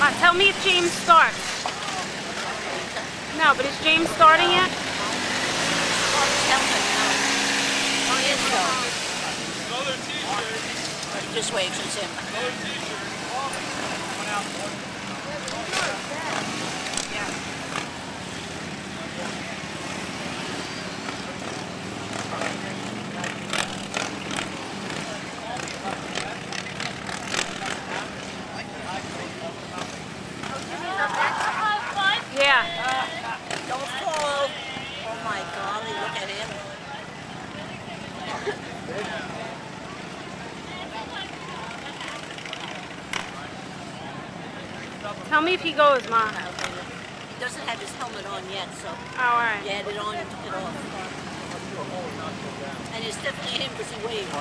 Ma, tell me if James starts. No, but is James starting yet? Just wait, it's him. Yeah. Don't fall. Oh my golly, look at him. Tell me if he goes, Ma. He doesn't have his helmet on yet, so Oh, all right. he had it on and took it off. And it's definitely him because he waved.